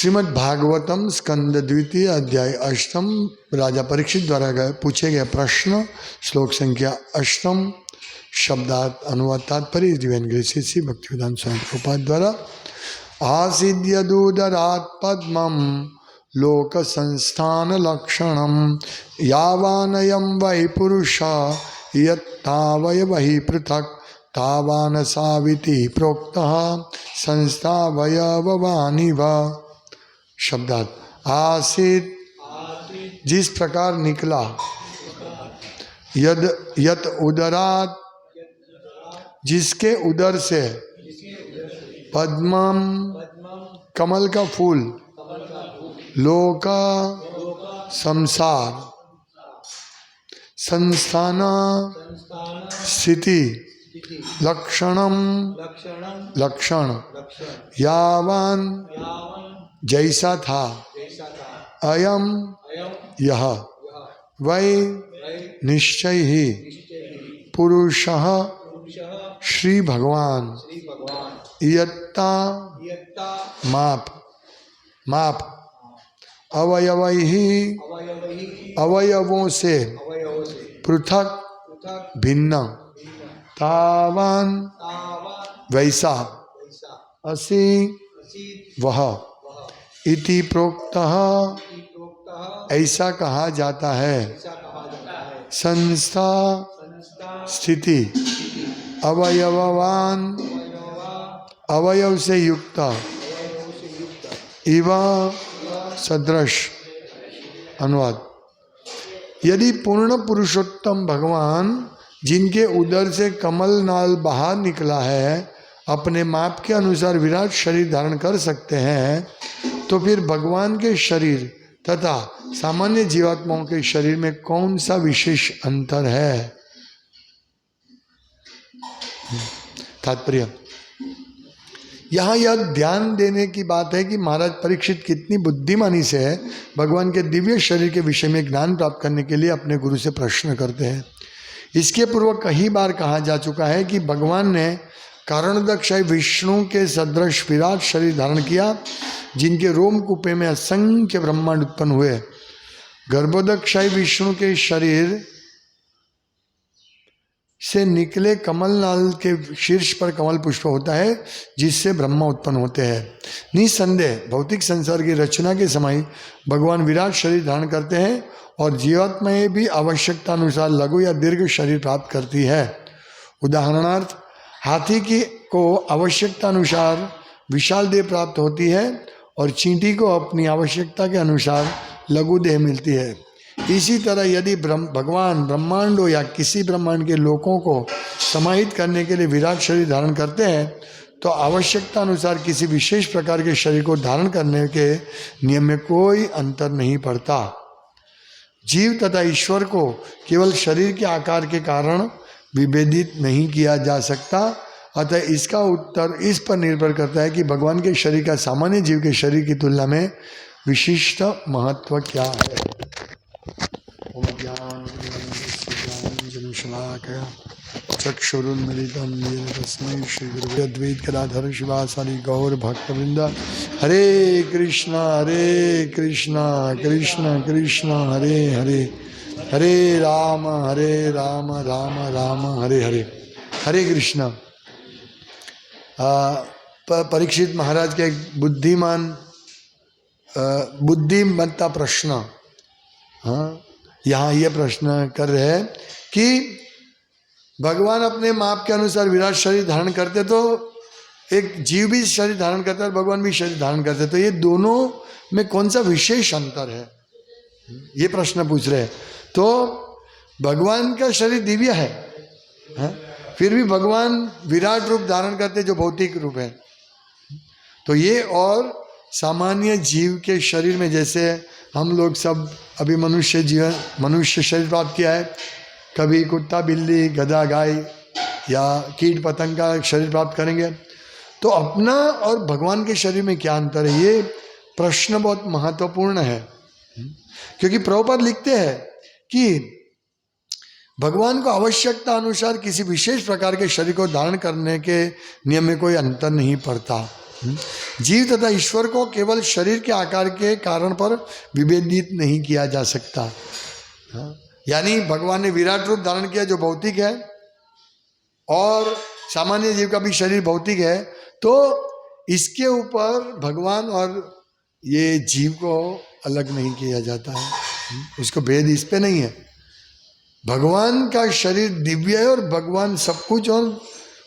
श्रीमद् भागवतम स्कंद द्वितीय अध्याय अष्टम राजा परीक्षित द्वारा पूछे गए प्रश्न श्लोक संख्या अष्टम शब्दार्थ अनुवाद तात्पर्य दिव्य श्री भक्तिवेदांत स्वामी प्रभुपाद द्वारा आसीद्यदुदरात् पद्मं लोक संस्थान लक्षणं यावानयं वै पुरुषा यत्तावयवहि पृथक् तावान साविति प्रोक्तः संस्थावयववानिव। शब्दार्थ आसीत जिस प्रकार निकला, यद यत उदरात जिसके उदर से, पद्मम कमल का फूल, लोका संसार, संस्थान स्थिति, लक्षणम लक्षण, यावान जैसा था, अयम यह, वै निश्चय ही, पुरुषः श्री भगवान, यत्ता माप माप, अवयवैहि अवयवों से, पृथक भिन्न, तावान वैसा, असि वह, इति प्रोक्तः ऐसा कहा जाता है, संस्था स्थिति, अवयववान अवयव से युक्त, इव सदृश। अनुवाद। यदि पूर्ण पुरुषोत्तम भगवान जिनके उदर से कमल नाल बाहर निकला है अपने माप के अनुसार विराट शरीर धारण कर सकते हैं, तो फिर भगवान के शरीर तथा सामान्य जीवात्माओं के शरीर में कौन सा विशेष अंतर है। तात्पर्य। यहाँ यह ध्यान देने की बात है कि महाराज परीक्षित कितनी बुद्धिमानी से भगवान के दिव्य शरीर के विषय में ज्ञान प्राप्त करने के लिए अपने गुरु से प्रश्न करते हैं। इसके पूर्व कई बार कहा जा चुका है कि भगवान ने कारणदक्षाई विष्णु के सदृश विराट शरीर धारण किया, जिनके रोम कूपे में असंख्य ब्रह्मांड उत्पन्न हुए। गर्भोदक्षाई विष्णु के शरीर से निकले कमल नाल के शीर्ष पर कमल पुष्प होता है, जिससे ब्रह्मा उत्पन्न होते हैं। निसंदेह भौतिक संसार की रचना के समय भगवान विराट शरीर धारण करते हैं और जीवात्माएं भी आवश्यकता अनुसार लघु या दीर्घ शरीर प्राप्त करती है। उदाहरणार्थ, हाथी की को आवश्यकता अनुसार विशाल देह प्राप्त होती है और चींटी को अपनी आवश्यकता के अनुसार लघु देह मिलती है। इसी तरह यदि भगवान ब्रह्मांडों या किसी ब्रह्मांड के लोकों को समाहित करने के लिए विराट शरीर धारण करते हैं, तो आवश्यकता अनुसार किसी विशेष प्रकार के शरीर को धारण करने के नियम में कोई अंतर नहीं पड़ता। जीव तथा ईश्वर को केवल शरीर के आकार के कारण विभेदित नहीं किया जा सकता। अतः इसका उत्तर इस पर निर्भर करता है कि भगवान के शरीर का सामान्य जीव के शरीर की तुलना में विशिष्ट महत्व क्या है। चक्षुरुन्मिलितं येन तस्मै श्रीगुरुवे अद्वैत गदाधर शिवासादि गौर भक्तवृंद। हरे कृष्णा कृष्ण कृष्ण हरे हरे, हरे राम राम राम हरे हरे। हरे कृष्ण। परीक्षित महाराज के एक बुद्धिमत्ता प्रश्न, हाँ, यहाँ ये प्रश्न कर रहे हैं कि भगवान अपने माप के अनुसार विराट शरीर धारण करते, तो एक जीव भी शरीर धारण करता है और भगवान भी शरीर धारण करते, तो ये दोनों में कौन सा विशेष अंतर है, ये प्रश्न पूछ रहे हैं। तो भगवान का शरीर दिव्य है, फिर भी भगवान विराट रूप धारण करते जो भौतिक रूप है। तो ये और सामान्य जीव के शरीर में, जैसे हम लोग सब अभी मनुष्य शरीर प्राप्त किया है, कभी कुत्ता बिल्ली गधा गाय या कीट पतंग का शरीर प्राप्त करेंगे, तो अपना और भगवान के शरीर में क्या अंतर है, ये प्रश्न बहुत महत्वपूर्ण है। क्योंकि प्रभुपाद लिखते हैं कि भगवान को आवश्यकता अनुसार किसी विशेष प्रकार के शरीर को धारण करने के नियम में कोई अंतर नहीं पड़ता। जीव तथा ईश्वर को केवल शरीर के आकार के कारण पर विभेदित नहीं किया जा सकता। यानी भगवान ने विराट रूप धारण किया जो भौतिक है, और सामान्य जीव का भी शरीर भौतिक है, तो इसके ऊपर भगवान और ये जीव को अलग नहीं किया जाता है, उसको भेद इस पे नहीं है। भगवान का शरीर दिव्य है और भगवान सब कुछ और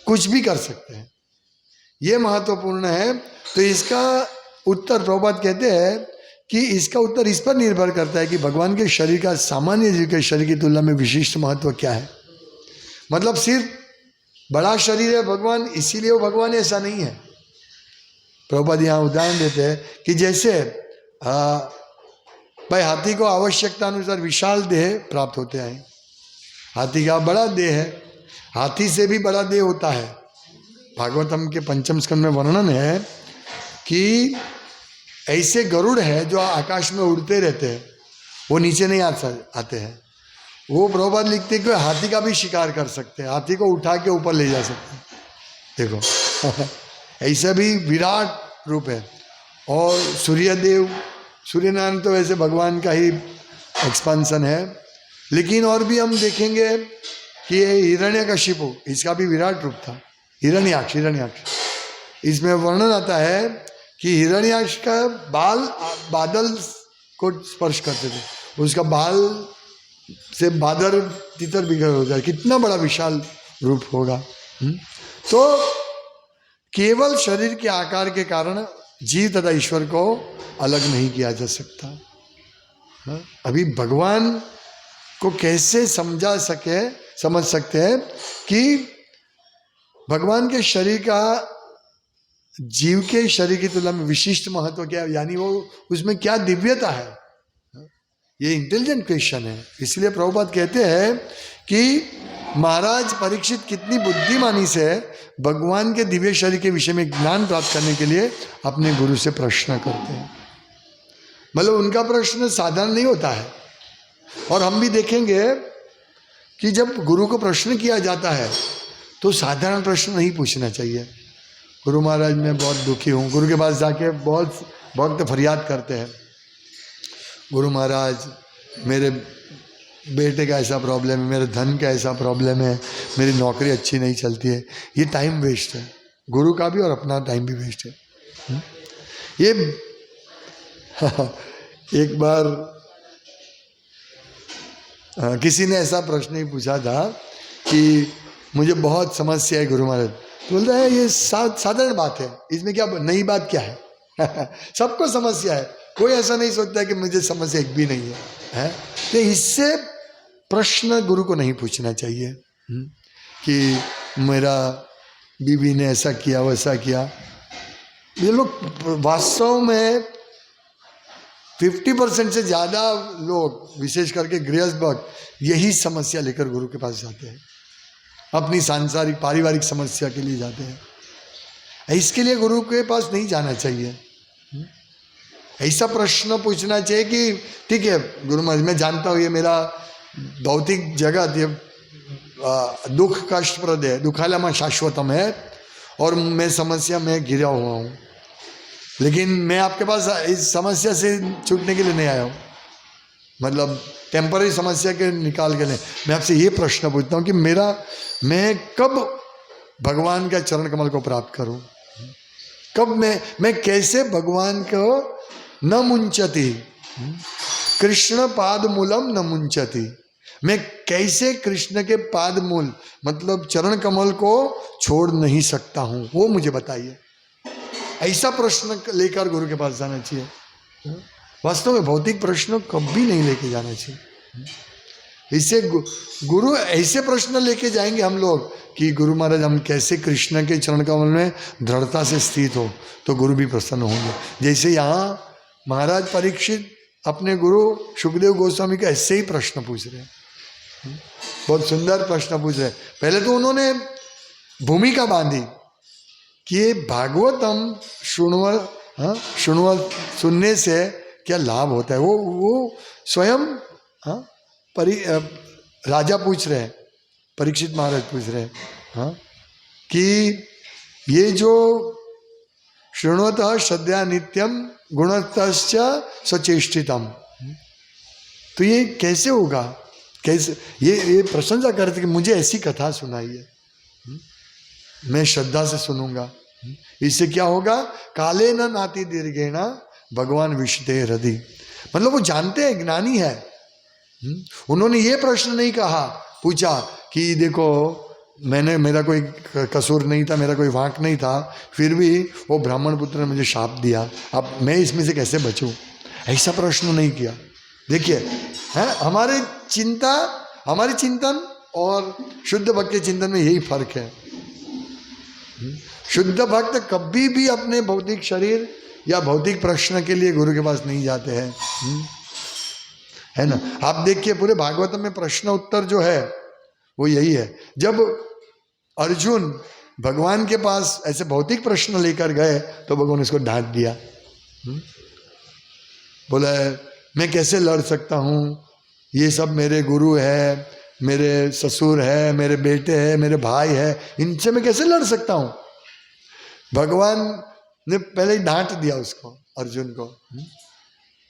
कुछ भी कर सकते हैं, ये महत्वपूर्ण है। तो इसका उत्तर प्रभुपाद कहते हैं कि इसका उत्तर इस पर निर्भर करता है कि भगवान के शरीर का सामान्य जीव के शरीर की तुलना में विशिष्ट महत्व क्या है। मतलब सिर्फ बड़ा शरीर है भगवान, इसीलिए वो भगवान, ऐसा नहीं है। प्रभुपाद यहाँ उदाहरण देते हैं कि जैसे भाई हाथी को आवश्यकता अनुसार विशाल देह प्राप्त होते हैं, हाथी का बड़ा देह है, हाथी से भी बड़ा देह होता है। भागवतम के पंचम स्कंद में वर्णन है कि ऐसे गरुड़ है जो आकाश में उड़ते रहते हैं, वो नीचे नहीं आते हैं। वो प्रभुपाद लिखते हैं कि हाथी का भी शिकार कर सकते हैं, हाथी को उठा के ऊपर ले जा सकते हैं। देखो ऐसा भी विराट रूप है। और सूर्यदेव, सूर्यनारायण तो वैसे भगवान का ही एक्सपांसन है, लेकिन और भी हम देखेंगे कि ये हिरण्यकशिपु, इसका भी विराट रूप था। हिरण्याक्ष इसमें वर्णन आता है कि हिरण्याक्ष का बाल बादल को स्पर्श करते थे, उसका बाल से बादल तितर बिखर हो जाए, कितना बड़ा विशाल रूप होगा। तो केवल शरीर के आकार के कारण जीव तथा ईश्वर को अलग नहीं किया जा सकता। अभी भगवान को कैसे समझ सकते हैं कि भगवान के शरीर का जीव के शरीर की तुलना में विशिष्ट महत्व क्या है, यानी वो उसमें क्या दिव्यता है। ये इंटेलिजेंट क्वेश्चन है। इसलिए प्रभुपाद कहते हैं कि महाराज परीक्षित कितनी बुद्धिमानी से भगवान के दिव्य शरीर के विषय में ज्ञान प्राप्त करने के लिए अपने गुरु से प्रश्न करते हैं। मतलब उनका प्रश्न साधारण नहीं होता है। और हम भी देखेंगे कि जब गुरु को प्रश्न किया जाता है तो साधारण प्रश्न नहीं पूछना चाहिए। गुरु महाराज मैं बहुत दुखी हूँ, गुरु के पास जाके बहुत भक्त फरियाद करते हैं, गुरु महाराज मेरे बेटे का ऐसा प्रॉब्लम है, मेरे धन का ऐसा प्रॉब्लम है, मेरी नौकरी अच्छी नहीं चलती है। ये टाइम वेस्ट है, गुरु का भी और अपना टाइम भी वेस्ट है। ये एक बार किसी ने ऐसा प्रश्न ही पूछा था कि मुझे बहुत समस्या है गुरु महाराज। तो बोलता है ये साधारण बात है, इसमें क्या नई बात क्या है। सबको समस्या है, कोई ऐसा नहीं सोचता है कि मुझे समस्या एक भी नहीं है। तो इससे प्रश्न गुरु को नहीं पूछना चाहिए कि मेरा बीवी ने ऐसा किया वैसा किया। ये लोग वास्तव में 50% से ज़्यादा लोग, विशेष करके गृहस्थ भक्त, यही समस्या लेकर गुरु के पास जाते हैं, अपनी सांसारिक पारिवारिक समस्या के लिए जाते हैं। इसके लिए गुरु के पास नहीं जाना चाहिए। ऐसा प्रश्न पूछना चाहिए कि ठीक है गुरु महाराज मैं जानता हूँ ये मेरा भौतिक जगत ये दुख कष्टप्रद है, दुखालयम शाश्वतम है और मैं समस्या में घिरा हुआ हूँ, लेकिन मैं आपके पास इस समस्या से छूटने के लिए नहीं आया हूँ, मतलब टेम्पररी समस्या के निकाल के लिए। मैं आपसे ये प्रश्न पूछता हूँ कि मैं कब भगवान का चरण कमल को प्राप्त करूँ, कब मैं कैसे भगवान को न मुंचती, कृष्ण पाद मूलम न मुंचती, मैं कैसे कृष्ण के पाद मूल मतलब चरण कमल को छोड़ नहीं सकता हूँ, वो मुझे बताइए। ऐसा प्रश्न लेकर गुरु के पास जाना चाहिए। वास्तव में भौतिक प्रश्न कभी नहीं लेके जाना चाहिए। इससे गुरु ऐसे प्रश्न लेके जाएंगे हम लोग कि गुरु महाराज हम कैसे कृष्ण के चरण कमल में दृढ़ता से स्थित हो, तो गुरु भी प्रसन्न होंगे। जैसे यहाँ महाराज परीक्षित अपने गुरु सुखदेव गोस्वामी का ऐसे ही प्रश्न पूछ रहे हैं, बहुत सुंदर प्रश्न पूछ रहे हैं। पहले तो उन्होंने भूमिका बांधी कि ये भागवतम सुनने से क्या लाभ होता है। वो स्वयं राजा पूछ रहे हैं, परीक्षित महाराज पूछ रहे हैं कि ये जो शृण्वतः श्रद्धया नित्यम गुणतश्च स्वचेष्टितम। तो ये कैसे होगा, कैसे ये प्रशंसा करते कि मुझे ऐसी कथा सुनाइए, मैं श्रद्धा से सुनूंगा। इससे क्या होगा, काले न नाति दीर्घेणा भगवान विशते हृदय। मतलब वो जानते हैं, ज्ञानी है। उन्होंने ये प्रश्न नहीं कहा, पूछा कि देखो मेरा कोई कसूर नहीं था, मेरा कोई वांक नहीं था, फिर भी वो ब्राह्मण पुत्र ने मुझे शाप दिया, अब मैं इसमें से कैसे बचूं, ऐसा प्रश्न नहीं किया। देखिए है हमारे चिंतन और शुद्ध भक्त के चिंतन में यही फर्क है। शुद्ध भक्त कभी भी अपने भौतिक शरीर या भौतिक प्रश्न के लिए गुरु के पास नहीं जाते हैं, है ना। आप देखिए पूरे भागवत में प्रश्न उत्तर जो है वो यही है। जब अर्जुन भगवान के पास ऐसे भौतिक प्रश्न लेकर गए तो भगवान उसको डांट दिया, बोला मैं कैसे लड़ सकता हूँ, ये सब मेरे गुरु है, मेरे ससुर है, मेरे बेटे है, मेरे भाई है, इनसे मैं कैसे लड़ सकता हूँ। भगवान ने पहले ही डांट दिया उसको, अर्जुन को।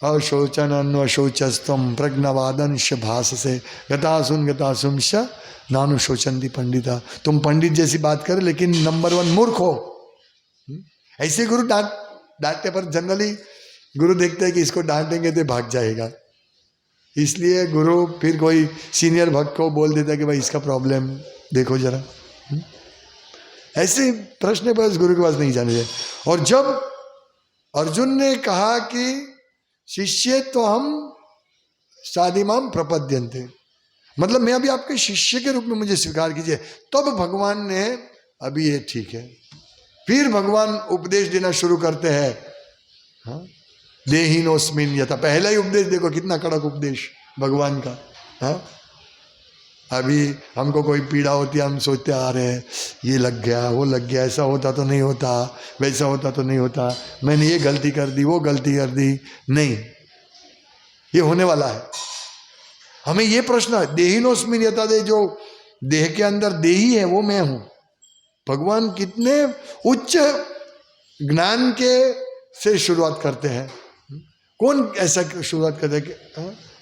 अशोचन अशोचस्तम प्रज्ञवादंश भाष से गतासुंश नानुशोचंती पंडिता। तुम पंडित जैसी बात करे लेकिन नंबर 1 मूर्ख हो। ऐसे गुरु डांटते, पर जनरली गुरु देखते हैं कि इसको डांटेंगे तो भाग जाएगा, इसलिए गुरु फिर कोई सीनियर भक्त को बोल देता है कि भाई इसका प्रॉब्लम देखो जरा। ऐसे प्रश्न बस गुरु के पास नहीं जाने दे। और जब अर्जुन ने कहा कि शिष्य तो हम साधिमाम प्रपद्यन्ते, मतलब मैं अभी आपके शिष्य के रूप में मुझे स्वीकार कीजिए, तब भगवान ने अभी ये ठीक है। फिर भगवान उपदेश देना शुरू करते हैं। हाँ, देहिनोस्मिन यथा, पहला ही उपदेश देखो कितना कड़क उपदेश भगवान का। हाँ, अभी हमको कोई पीड़ा होती है, हम सोचते आ रहे हैं ये लग गया, वो लग गया, ऐसा होता तो नहीं होता, वैसा होता तो नहीं होता, मैंने ये गलती कर दी, वो गलती कर दी, नहीं ये होने वाला है। हमें ये प्रश्न, देहिनोस्मिन यथा दे, जो देह के अंदर देही है वो मैं हूं। भगवान कितने उच्च ज्ञान के से शुरुआत करते हैं। कौन ऐसा शुरुआत करते हैं कि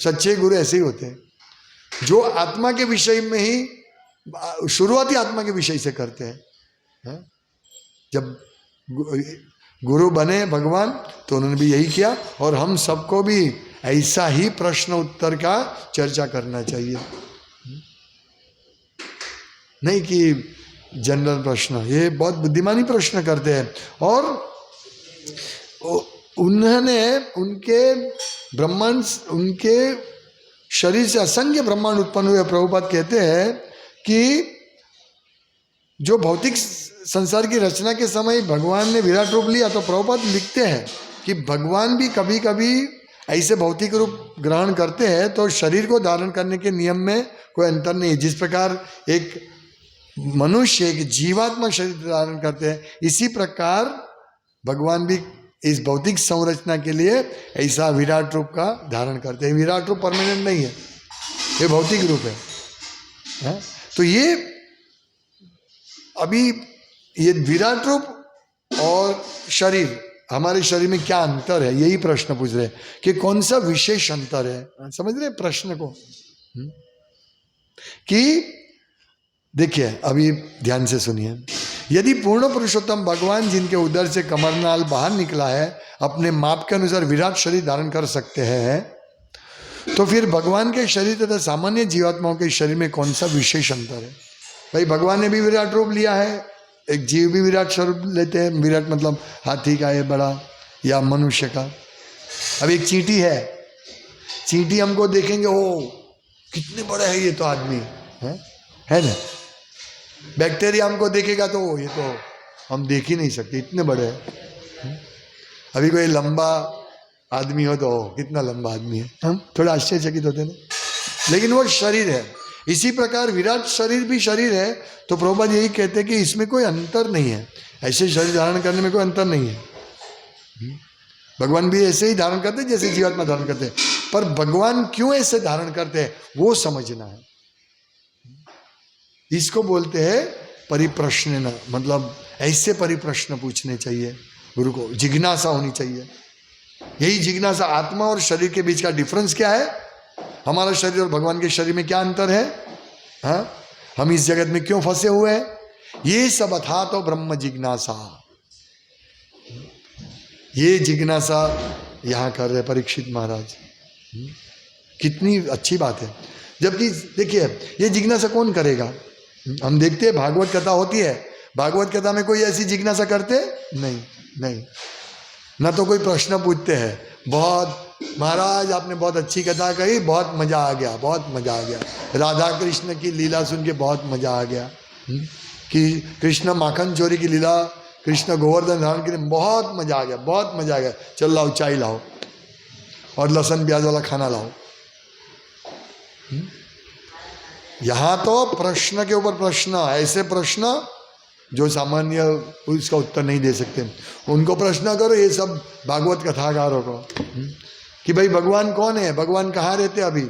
सच्चे गुरु ऐसे ही होते हैं, जो आत्मा के विषय में ही शुरुआती आत्मा के विषय से करते हैं। जब गुरु बने भगवान तो उन्होंने भी यही किया, और हम सबको भी ऐसा ही प्रश्न उत्तर का चर्चा करना चाहिए, नहीं कि जनरल प्रश्न। ये बहुत बुद्धिमानी प्रश्न करते हैं। और उन्होंने उनके ब्रह्मांड, उनके शरीर से असंख्य ब्रह्मांड उत्पन्न हुए। प्रभुपाद कहते हैं कि जो भौतिक संसार की रचना के समय भगवान ने विराट रूप लिया, तो प्रभुपाद लिखते हैं कि भगवान भी कभी कभी ऐसे भौतिक रूप ग्रहण करते हैं, तो शरीर को धारण करने के नियम में कोई अंतर नहीं। जिस प्रकार एक मनुष्य एक जीवात्मा शरीर धारण करते हैं, इसी प्रकार भगवान भी इस भौतिक संरचना के लिए ऐसा विराट रूप का धारण करते हैं। विराट रूप परमानेंट नहीं है, ये भौतिक रूप है। तो ये अभी ये विराट रूप और शरीर, हमारे शरीर में क्या अंतर है, यही प्रश्न पूछ रहे हैं कि कौन सा विशेष अंतर है। समझ रहे प्रश्न को? कि देखिए अभी ध्यान से सुनिए, यदि पूर्ण पुरुषोत्तम भगवान जिनके उदर से कमरनाल बाहर निकला है अपने माप के अनुसार विराट शरीर धारण कर सकते हैं, तो फिर भगवान के शरीर तथा सामान्य जीवात्माओं के शरीर में कौन सा विशेष अंतर है? भाई भगवान ने भी विराट रूप लिया है, एक जीव भी विराट स्वरूप लेते हैं। विराट मतलब हाथी का है बड़ा या मनुष्य का। अब एक चींटी है, चींटी हमको देखेंगे ओ कितने बड़े है ये तो आदमी है ना। बैक्टीरिया हमको देखेगा तो ये तो हम देख ही नहीं सकते, इतने बड़े हैं। अभी कोई लंबा आदमी हो तो कितना लंबा आदमी है, हम थोड़ा आश्चर्यचकित होते ना, लेकिन वो शरीर है। इसी प्रकार विराट शरीर भी शरीर है। तो प्रभुपाद यही कहते हैं कि इसमें कोई अंतर नहीं है, ऐसे शरीर धारण करने में कोई अंतर नहीं है। भगवान भी ऐसे ही धारण करते हैं जैसे जीवात्मा धारण करते हैं, पर भगवान क्यों ऐसे धारण करते हैं वो समझना है। इसको बोलते हैं परिप्रश्न, मतलब ऐसे परिप्रश्न पूछने चाहिए। गुरु को जिज्ञासा होनी चाहिए। यही जिज्ञासा, आत्मा और शरीर के बीच का डिफरेंस क्या है, हमारा शरीर और भगवान के शरीर में क्या अंतर है, हाँ, हम इस जगत में क्यों फंसे हुए हैं, ये सब अथा तो ब्रह्म जिज्ञासा। ये जिज्ञासा यहाँ कर रहे परीक्षित महाराज। कितनी अच्छी बात है। जबकि देखिए ये जिज्ञासा कौन करेगा, हम देखते हैं भागवत कथा होती है, भागवत कथा में कोई ऐसी जिज्ञासा करते नहीं, ना तो कोई प्रश्न पूछते हैं, बहुत महाराज आपने बहुत अच्छी कथा कही, बहुत मजा आ गया, बहुत मजा आ गया, राधा कृष्ण की लीला सुन के बहुत मजा आ गया, कि कृष्ण माखन चोरी की लीला, कृष्ण गोवर्धन धारण के लिए बहुत मजा आ गया, बहुत मजा आ गया, चल लाओ चाय लाओ और लहसुन प्याज वाला खाना लाओ। यहाँ तो प्रश्न के ऊपर प्रश्न, ऐसे प्रश्न जो सामान्य उसका उत्तर नहीं दे सकते, उनको प्रश्न करो, ये सब भागवत कथाकारों को, कि भाई भगवान कौन है, भगवान कहाँ रहते अभी,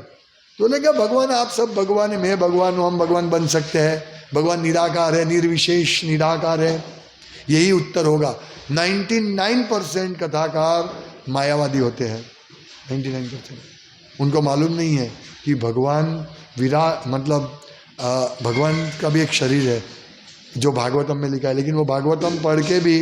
तो लगा भगवान आप सब भगवान है, मैं भगवान हूँ, हम भगवान बन सकते हैं, भगवान निराकार है, निर्विशेष निराकार है, यही उत्तर होगा। 99% कथाकार मायावादी होते हैं, 99%। उनको मालूम नहीं है कि भगवान विराट मतलब भगवान का भी एक शरीर है जो भागवतम में लिखा है, लेकिन वो भागवतम पढ़ के भी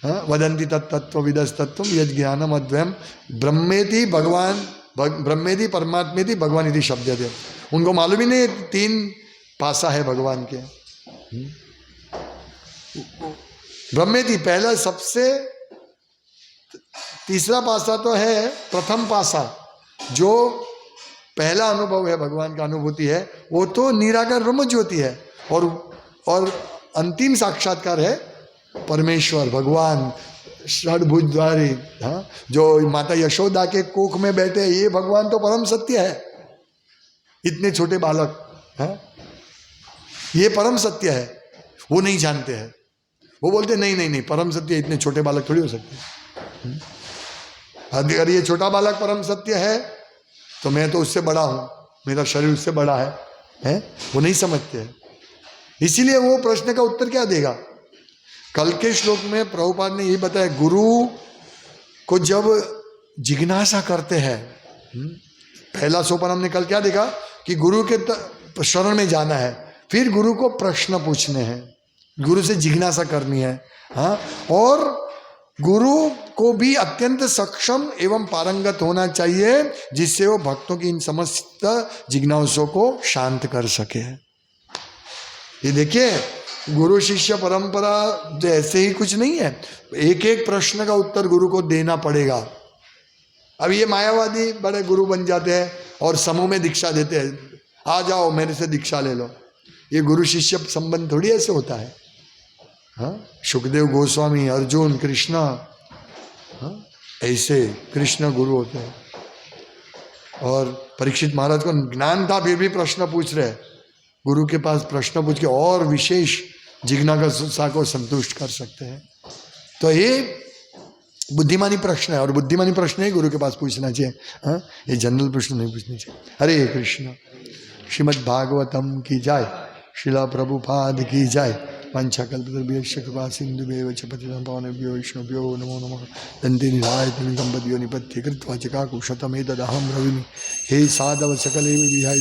वदंती तत्व विदस तत्व यद ज्ञानम अद्वयम ब्रह्मेति भगवान ब्रह्मेति परमात्मेति भगवान इति शब्द थे, उनको मालूम ही नहीं 3 पासा है भगवान के। ब्रह्मेति पहला सबसे, तीसरा पासा तो है प्रथम पासा, जो पहला अनुभव है भगवान का अनुभूति है, वो तो निराकार ब्रह्म ज्योति है, और अंतिम साक्षात्कार है परमेश्वर भगवान षड्भुजधारी, हाँ, जो माता यशोदा के कोख में बैठे, ये भगवान तो परम सत्य है। इतने छोटे बालक, हाँ, ये परम सत्य है, वो नहीं जानते हैं, वो बोलते नहीं परम सत्य इतने छोटे बालक थोड़ी हो सकते। अगर ये छोटा बालक परम सत्य है तो मैं तो उससे बड़ा हूं, मेरा शरीर उससे बड़ा है? वो नहीं समझते हैं। इसीलिए वो प्रश्न का उत्तर क्या देगा। कल के श्लोक में प्रभुपाद ने यही बताया, गुरु को जब जिज्ञासा करते हैं, पहला सोपान हमने कल क्या देखा कि गुरु के शरण में जाना है, फिर गुरु को प्रश्न पूछने हैं, गुरु से जिज्ञासा करनी है, हाँ, और गुरु को भी अत्यंत सक्षम एवं पारंगत होना चाहिए, जिससे वो भक्तों की इन समस्त जिज्ञासों को शांत कर सके। ये देखिए गुरु शिष्य परंपरा जो ऐसे ही कुछ नहीं है, एक एक प्रश्न का उत्तर गुरु को देना पड़ेगा। अब ये मायावादी बड़े गुरु बन जाते हैं और समूह में दीक्षा देते हैं, आ जाओ मेरे से दीक्षा ले लो। ये गुरु शिष्य संबंध थोड़ी ऐसे होता है। हाँ, सुखदेव गोस्वामी, अर्जुन, कृष्ण, हाँ, ऐसे कृष्ण गुरु होते हैं। और परीक्षित महाराज को ज्ञान था फिर भी प्रश्न पूछ रहे, गुरु के पास प्रश्न पूछ के और विशेष जिज्ञासा को संतुष्ट कर सकते हैं। तो ये बुद्धिमानी प्रश्न है, और बुद्धिमानी प्रश्न ही गुरु के पास पूछना चाहिए। हाँ, ये जनरल प्रश्न नहीं पूछने चाहिए। हरे कृष्ण। श्रीमद् भागवतम की जय, शिला प्रभुपाद की जय। पंचकल्पतरुभ्यश्च कृपा सिन्धुभ्येव च पतितं पावनेभ्यो वैष्णवेभ्यो नमो नमः। दन्ते निधाय त्रिकम्पद्यो निपत्य कृत्वा च काकुशतमेतदहं ब्रवीमि। हे साधव सकलेव विहाय